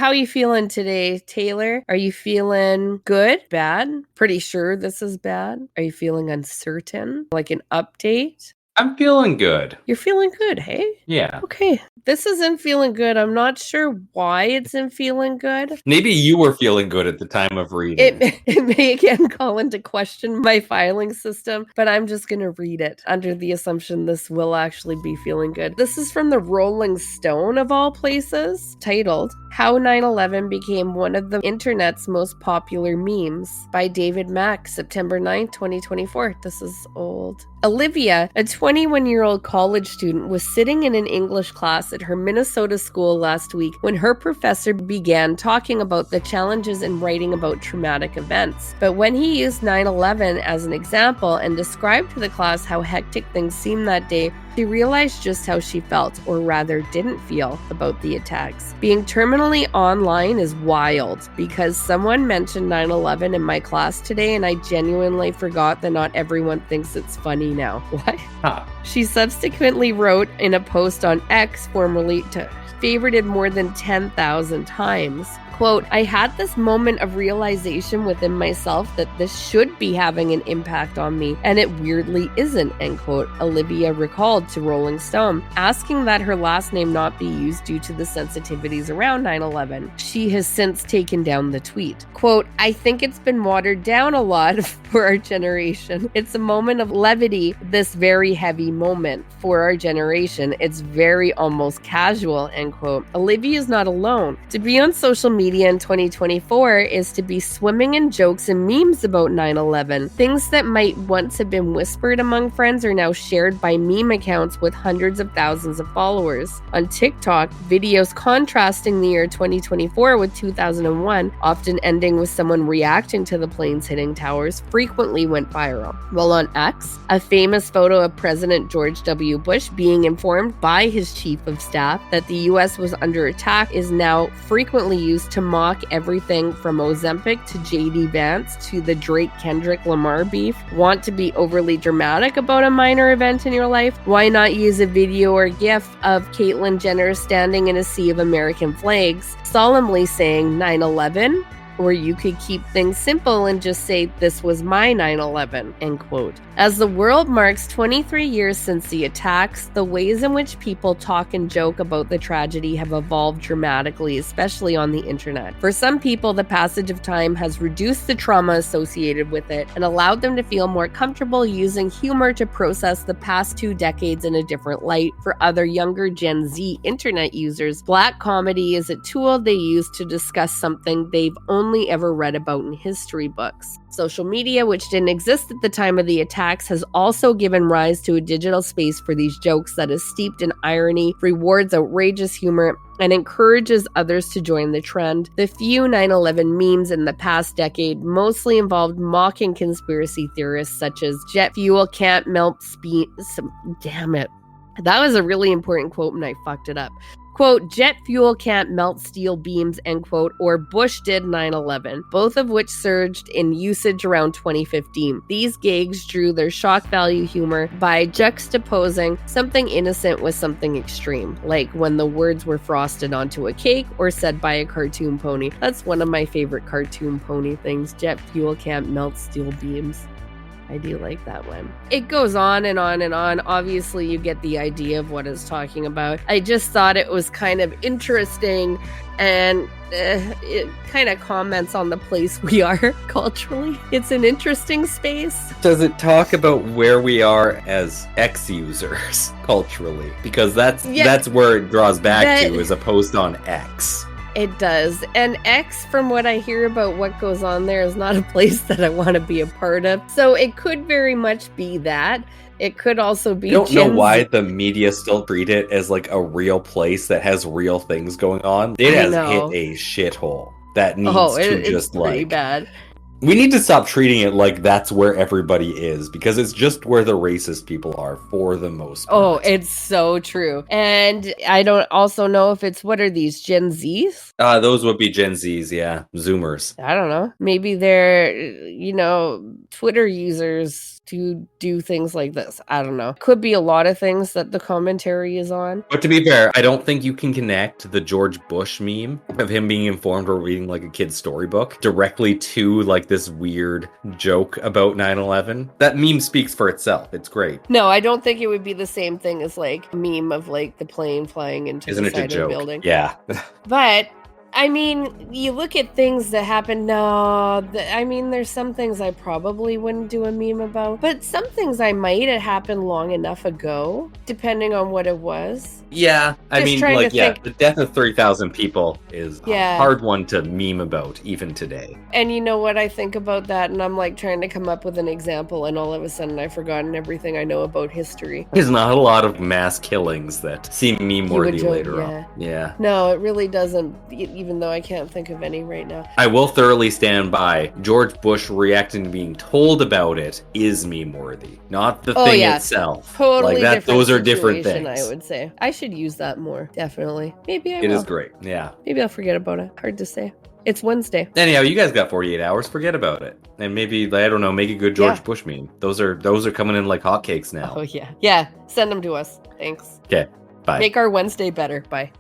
How are you feeling today, Taylor? Are you feeling good? Bad? Pretty sure this is bad. Are you feeling uncertain? Like an update? I'm feeling good. You're feeling good, hey? Yeah. Okay. This isn't feeling good. I'm not sure why it's in feeling good. Maybe you were feeling good at the time of reading. It may again call into question my filing system, but I'm just going to read it under the assumption this will actually be feeling good. This is from the Rolling Stone, of all places, titled How 9/11 Became One of the Internet's Most Popular Memes by David Mack, September 9th, 2024. This is old. Olivia, a 21-year-old college student, was sitting in an English class at her Minnesota school last week when her professor began talking about the challenges in writing about traumatic events. But when he used 9/11 as an example and described to the class how hectic things seemed that day, she realized just how she felt, or rather didn't feel, about the attacks. Being terminally online is wild, because someone mentioned 9/11 in my class today and I genuinely forgot that not everyone thinks it's funny now. What? Huh. She subsequently wrote in a post on X, formerly favorited more than 10,000 times. Quote, I had this moment of realization within myself that this should be having an impact on me, and it weirdly isn't, end quote, Olivia recalled to Rolling Stone, asking that her last name not be used due to the sensitivities around 9/11. She has since taken down the tweet. Quote, I think it's been watered down a lot for our generation. It's a moment of levity, this very heavy moment for our generation. It's very almost casual, end quote. Olivia is not alone. To be on social media in 2024 is to be swimming in jokes and memes about 9/11. Things that might once have been whispered among friends are now shared by meme accounts with hundreds of thousands of followers. On TikTok, videos contrasting the year 2024 with 2001, often ending with someone reacting to the planes hitting towers, frequently went viral. While on X, a famous photo of President George W. Bush being informed by his chief of staff that the U.S. was under attack is now frequently used to mock everything from Ozempic to J.D. Vance to the Drake-Kendrick Lamar beef. Want to be overly dramatic about a minor event in your life? Why not use a video or GIF of Caitlyn Jenner standing in a sea of American flags, solemnly saying 9/11? Or you could keep things simple and just say, this was my 9/11, end quote. As the world marks 23 years since the attacks, the ways in which people talk and joke about the tragedy have evolved dramatically, especially on the internet. For some people, the passage of time has reduced the trauma associated with it and allowed them to feel more comfortable using humor to process the past 2 decades in a different light. For other younger Gen Z internet users, black comedy is a tool they use to discuss something they've only ever read about in history books. Social media, which didn't exist at the time of the attacks, has also given rise to a digital space for these jokes that is steeped in irony, rewards outrageous humor, and encourages others to join the trend. The few 9/11 memes in the past decade mostly involved mocking conspiracy theorists such as jet fuel can't melt damn it. That was a really important quote and I fucked it up. Quote, jet fuel can't melt steel beams, end quote, or Bush did 9/11, both of which surged in usage around 2015. These gags drew their shock value humor by juxtaposing something innocent with something extreme, like when the words were frosted onto a cake or said by a cartoon pony. That's one of my favorite cartoon pony things, jet fuel can't melt steel beams. I do like that one. It goes on and on and on. Obviously, you get the idea of what it's talking about. I just thought it was kind of interesting and it kind of comments on the place we are culturally. It's an interesting space. Does it talk about where we are as X users culturally? Because that's where it draws back to, is a post on X. It does. And X, from what I hear about what goes on there, is not a place that I want to be a part of. So it could very much be that. It could also be... I don't know why the media still treat it as like a real place that has real things going on. It has hit a shithole that needs to just like... pretty bad. We need to stop treating it like that's where everybody is, because it's just where the racist people are for the most part. Oh, it's so true. And I don't also know if it's, what are these, Gen Zs? Those would be Gen Zs, yeah. Zoomers. I don't know. Maybe they're, Twitter users to do things like this. I don't know. Could be a lot of things that the commentary is on. But to be fair, I don't think you can connect the George Bush meme of him being informed or reading like a kid's storybook directly to like this weird joke about 9/11. That meme speaks for itself. It's great. No, I don't think it would be the same thing as like a meme of like the plane flying into the side of the building. Yeah. But I mean, you look at things that happen. No, I mean, there's some things I probably wouldn't do a meme about, but some things I might. It happened long enough ago, depending on what it was. Yeah, I mean, like, yeah, the death of 3,000 people is a hard one to meme about even today. And you know what I think about that? And I'm like trying to come up with an example, and all of a sudden I've forgotten everything I know about history. There's not a lot of mass killings that seem meme-worthy later on. Yeah. No, it really doesn't, even though I can't think of any right now. I will thoroughly stand by George Bush reacting to being told about it is meme-worthy, not the thing itself. Totally like that, different those are different things. I would say. I should use that more, definitely. Maybe I will. It is great, yeah. Maybe I'll forget about it. Hard to say. It's Wednesday. Anyhow, you guys got 48 hours. Forget about it. And maybe, I don't know, make a good George Bush meme. Those are coming in like hotcakes now. Oh, yeah. Yeah, send them to us. Thanks. Okay, bye. Make our Wednesday better. Bye.